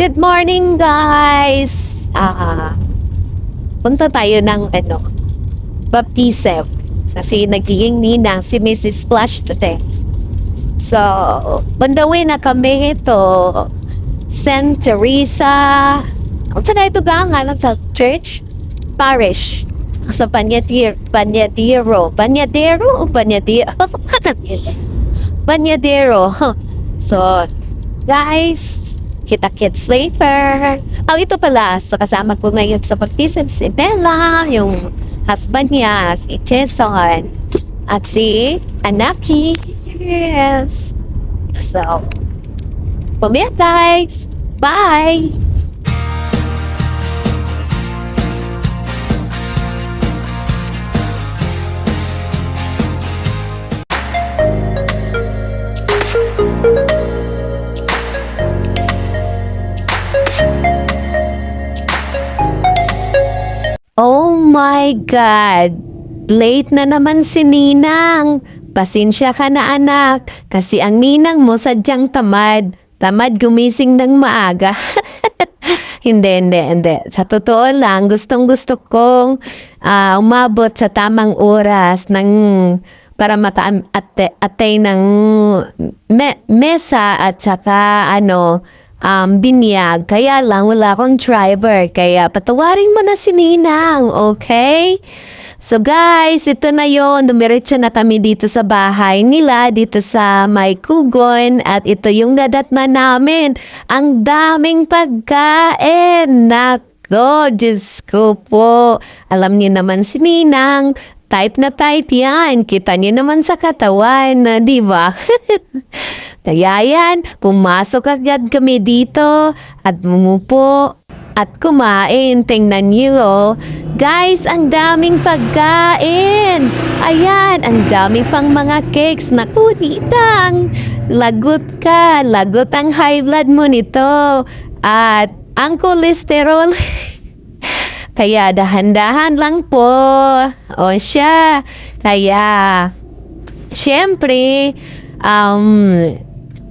Good morning, guys! Punta tayo ng baptism. Kasi nagiging ninang si Mrs. Splash today. So, on the way na kami ito, St. Teresa. Ang saan ito gangan sa church? Parish. Sa Panyadero. Banyadero. So, guys, kita-kits later. Ito pala, so kasama ko ngayon sa baptism si Bella, yung husband niya, si Jason, at si Anaki. Yes. So, pumaya guys. Bye! Oh my God! Late na naman si Ninang. Pasensya ka na anak, kasi ang ninang mo sadyang tamad. Tamad gumising ng maaga. Hindi. Sa totoo lang, gustong-gusto kong umabot sa tamang oras para maka-attain ng mesa at saka binyag. Kaya lang wala akong driver. Kaya patawarin mo na si Ninang, okay? So guys, ito na yon. Dumiretso na kami dito sa bahay nila, dito sa May Kugon. At ito yung nadatnan namin. Ang daming pagkain. Nako, Diyos ko po. Alam niyo naman si Ninang. Type na type yan. Kita niyo naman sa katawan, di ba? Kaya yan, pumasok agad kami dito at bumupo at kumain. Tingnan niyo, guys, ang daming pagkain. Ayan, ang daming pang mga cakes. Naku, Ninang, lagot ka. Lagot ang high blood mo nito. At ang cholesterol. Kaya dahan-dahan lang po. O siya. Kaya, syempre,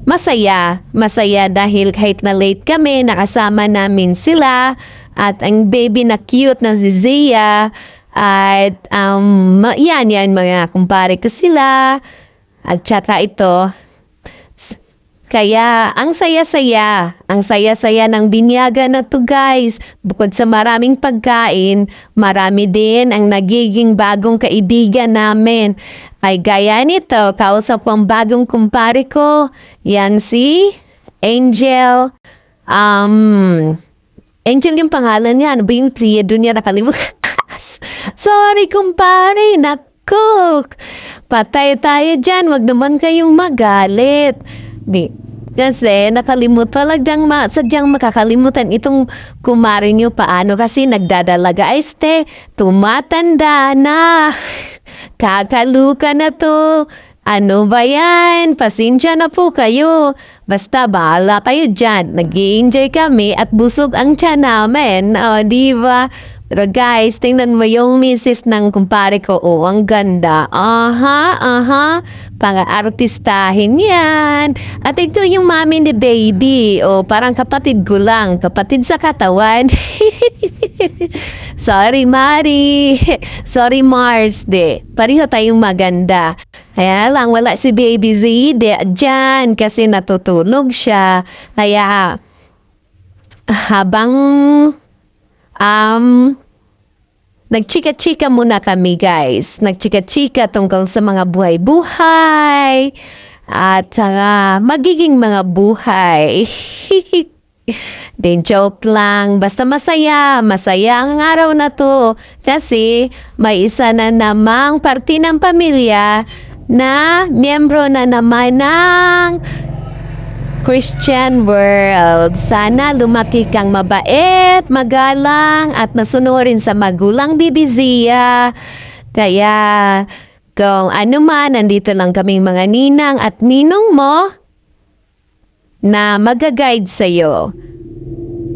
masaya dahil kahit na late kami, nakasama namin sila. At ang baby na cute na si Zia. At yan, mga kumpare ko sila. At tsaka ito. Kaya, ang saya-saya ng binyaga na to guys. Bukod sa maraming pagkain, marami din ang nagiging bagong kaibigan namin. Ay gaya nito, kausap ko ang bagong kumpare ko. Yan si Angel. Angel yung pangalan niya. Ano ba yung priedo niya? Nakalimutan. Sorry kumpare, naku. Patay tayo dyan, wag naman kayong magalit. Kasi sadyang makakalimutan itong kumari nyo paano kasi nagdadalaga tumatanda na. Kakaluka na to. Ano ba yan? Pasensya na po kayo. Basta bahala kayo dyan. Nag-i-enjoy kami at busog ang tiyan namin. O, diba? Pero guys, tingnan mo yung misis ng kumpare ko. Oh, ang ganda. Aha. Pang-artistahin yan. At ito yung mami ni baby. Oh, parang kapatid ko lang. Kapatid sa katawan. Sorry, Mari. Sorry, Mars. Pareho tayong maganda. Kaya lang, wala si baby Z dyan kasi natutulog siya. Kaya, habang nagchika-chika muna kami guys. Nagchika-chika tungkol sa mga buhay-buhay at magiging mga buhay. Then joke lang. Basta masaya. Masaya ang araw na to. Kasi may isa na namang parte ng pamilya na miyembro na naman ng Christian world. Sana lumaki kang mabait, magalang, at masunurin sa magulang bibizia. Kaya, kung ano man, nandito lang kaming mga ninang at ninong mo na mag-guide sa'yo.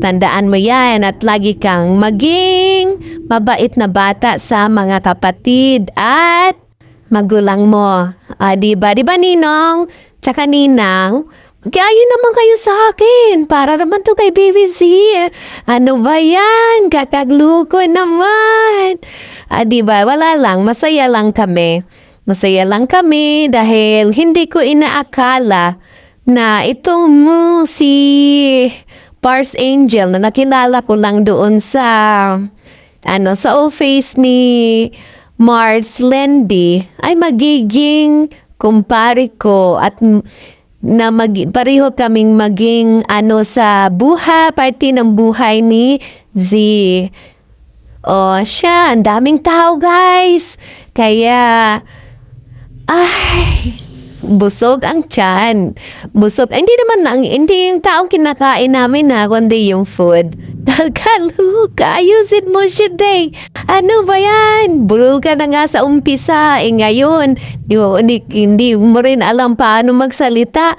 Tandaan mo yan at lagi kang maging mabait na bata sa mga kapatid at magulang mo. Diba ninong? Tsaka ninang, Kaya naman kayo sa akin. Para naman to kay BBC. Ano ba yan? Kakagluko naman. Diba? Wala lang. Masaya lang kami. Masaya lang kami dahil hindi ko inaakala na itong si Pars Angel na nakilala ko lang doon sa sa office ni Mars Lendy ay magiging kumpare ko at pareho kaming maging sa party ng buhay ni Z. Siya, ang daming tao guys. Kaya, busog ang tiyan. Busog. Hindi yung taong kinakain namin kundi yung food. Dagkaluka, ayusin mo siya day. Ano ba yan? Burol ka na nga sa umpisa. Ngayon, hindi mo rin alam paano magsalita.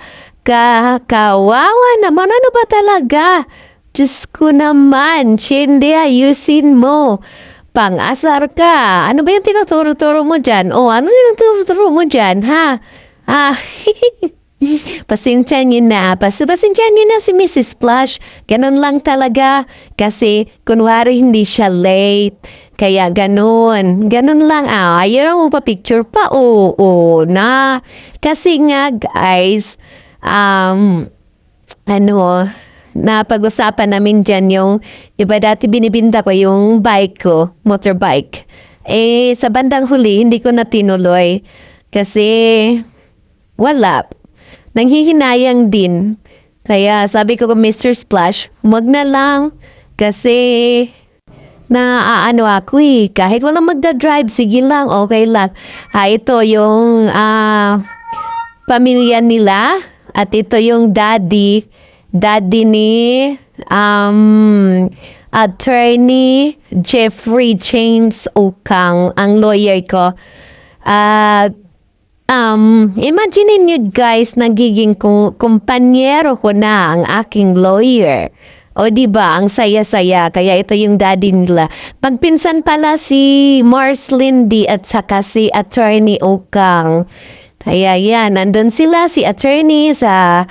Kawawa naman. Ano ba talaga? Diyos ko naman. Hindi, ayusin mo. Pang-asar ka. Ano ba yung tinuturo-turo mo dyan? Ano yung tinuturo mo dyan, ha? Pasensya niyo na. Pasensya niyo na si Mrs. Splash. Ganun lang talaga. Kasi, kunwari hindi siya late. Kaya ganun. Ganun lang. Ayaw mo pa picture pa. Na. Kasi nga, guys, napag-usapan namin dyan yung iba dati binibinta ko yung bike ko, motorbike. Sa bandang huli, hindi ko na tinuloy. Kasi, wala. Nanghihinayang din. Kaya sabi ko Mr. Splash, wag na lang. Kasi, ako kahit walang magdadrive, sige lang, okay lang. Ito yung pamilya nila at ito yung daddy ni Attorney Jeffrey James Okang, ang lawyer ko. Imagine niyo guys, nagiging kumpanyero ko na ang aking lawyer. O diba, ang saya-saya. Kaya ito yung daddy nila. Pagpinsan pala si Mars Lindy at saka si Attorney Okang. Kaya yan, nandun sila si attorney sa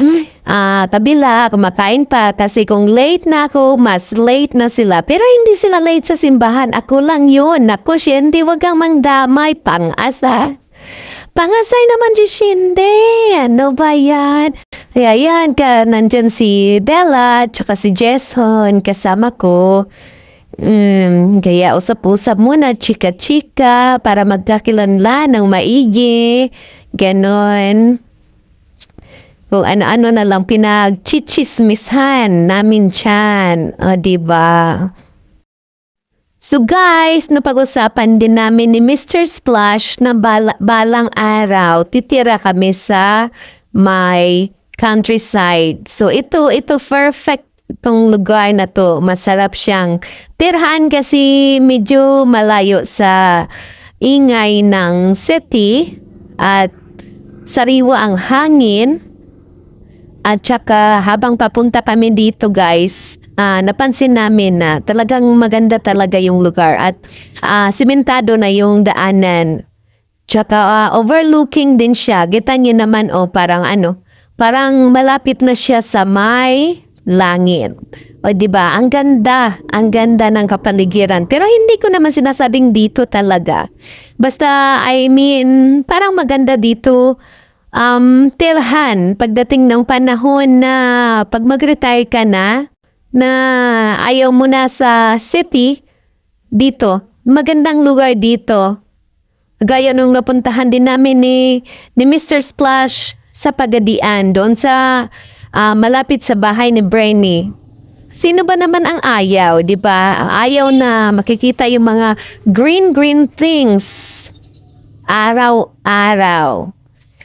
kabila, kumakain pa. Kasi kung late na ako, mas late na sila. Pero hindi sila late sa simbahan. Ako lang yun. Naku, Shindy, wag kang mangdamay. Pang-asa. Pangasay naman di Shindy. Ano ba yan? Kaya yan, nandyan si Bella, tsaka si Jason, kasama ko. Kaya usap-usap muna, chika-chika, para magkakilanlan ng maigi. Ganon. Kung ano-ano na lang pinag-chichismishan namin dyan. Diba? So guys, napag-usapan din namin ni Mr. Splash na balang araw, titira kami sa may countryside. So ito perfect itong lugar na to. Masarap siyang tirhan kasi medyo malayo sa ingay ng city at sariwa ang hangin. At saka habang papunta kami dito guys, napansin namin na talagang maganda talaga yung lugar at simentado na yung daanan. Tsaka overlooking din siya. Kita niyo naman parang malapit na siya sa may langit. O diba, ang ganda ng kapaligiran. Pero hindi ko naman sinasabing dito talaga. Basta, parang maganda dito tilhan pagdating ng panahon na pag mag-retire ka na ayaw mo na sa city, dito, magandang lugar dito. Gaya nung napuntahan din namin ni Mr. Splash sa Pagadian, doon sa malapit sa bahay ni Brainy. Sino ba naman ang ayaw, di ba? Ayaw na makikita yung mga green things araw-araw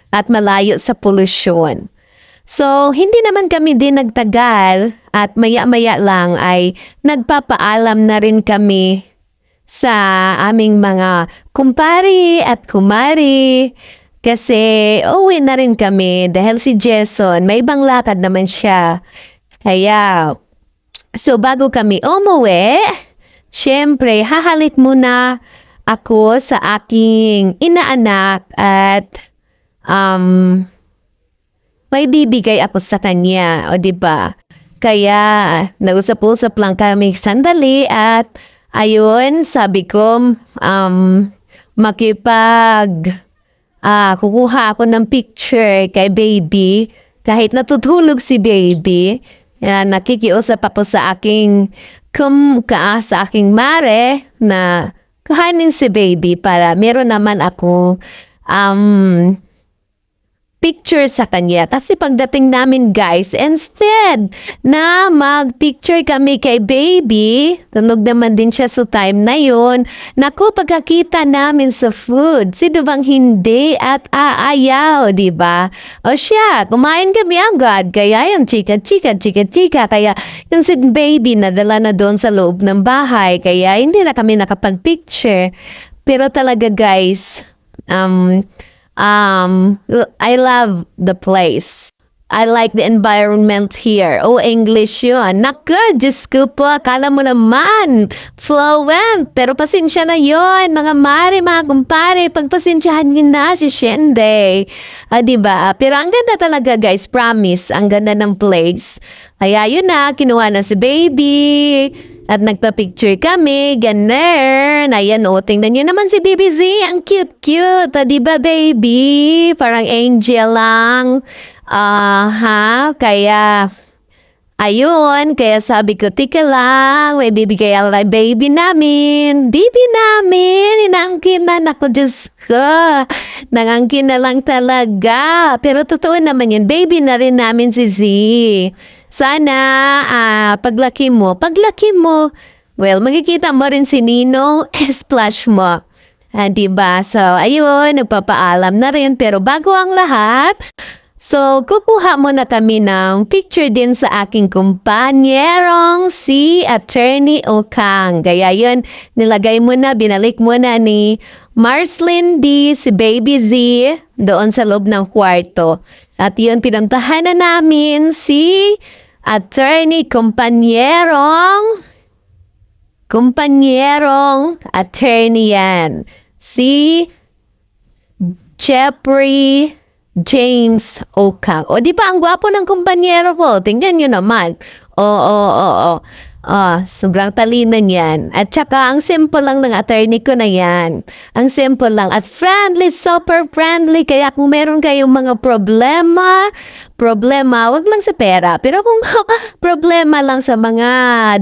at malayo sa polusyon. So, hindi naman kami din nagtagal at maya-maya lang ay nagpapaalam na rin kami sa aming mga kumpari at kumari kasi uwi na rin kami dahil si Jason may ibang lakad naman siya. Kaya, so bago kami umuwi, syempre hahalik muna ako sa aking inaanak at may bibigay ako sa kanya, o di ba? Kaya nag-usap-usap lang kami sandali at ayun, sabi ko kukuha ako ng picture kay baby kahit natutulog si baby. Nakikiusap ako sa aking sa aking mare na kuhanin si baby para meron naman ako picture sa kanya. Kasi pagdating namin guys, instead na mag-picture kami kay baby, tunog naman din siya sa time na yun. Naku, pagkakita namin sa food, sino bang hindi at aayaw, di ba? O siya, kumain kami agad, kaya yung chika. Kaya yung si baby nadala na doon sa loob ng bahay, kaya hindi na kami nakapag-picture. Pero talaga guys, I love the place. I like the environment here. Oh, English yun. Naku, Diyos ko po, akala mo naman, fluent. Pero pasensya na yun, mga mare, mga kumpare, pagpasensyahan nyo na si Shende. Diba? Pero ang ganda talaga guys, promise, ang ganda ng place. Kaya yun na, kinuha na si baby. At nagpa-picture kami, ganun. Ayan, tingnan nyo naman si Baby Z. Ang cute-cute. Diba, baby? Parang angel lang. Kaya, ayun. Kaya sabi ko, tika lang. May bibigay ang baby namin. Baby namin. Inaangkin na. Naku, Diyos ko. Nangangkin na lang talaga. Pero totoo naman yun. Baby na rin namin si Z. Sana, paglaki mo, well, makikita mo rin si Nino, splash mo. Diba? So, ayun, nagpapaalam na rin. Pero bago ang lahat, so, kukuha mo na kami ng picture din sa aking kumpanyerong si Attorney Okang. Kaya yun, nilagay mo na, binalik mo na ni Marslyn D, si Baby Z, doon sa loob ng kwarto. At yun, pinuntahan na namin si Attorney kumpanyerong attorney yan. Si Jeffrey James Okang. O, di ba ang gwapo ng kumpanyero ko? Tingnan nyo naman. Oo. Sobrang talino niyan. At saka, ang simple lang ng attorney ko na yan. Ang simple lang. At friendly, super friendly. Kaya kung meron kayong mga problema, wag lang sa pera. Pero kung problema lang sa mga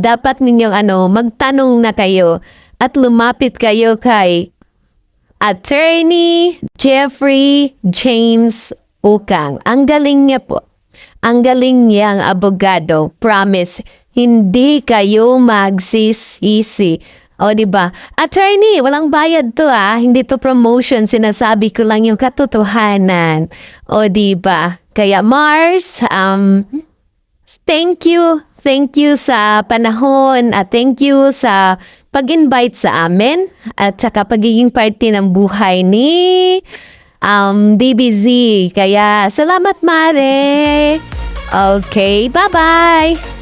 dapat ninyong magtanong na kayo at lumapit kayo kay Attorney Jeffrey James Okang. Ang galing niya po. Ang galing niyang abogado. Promise, hindi kayo magsisisi. O, diba? Attorney, walang bayad to Hindi to promotion. Sinasabi ko lang yung katotohanan. O, diba? Kaya Mars, thank you. Thank you sa panahon at thank you sa pag-invite sa amin at saka pagiging parte ng buhay ni DBZ. Kaya salamat, Mare. Okay, bye-bye.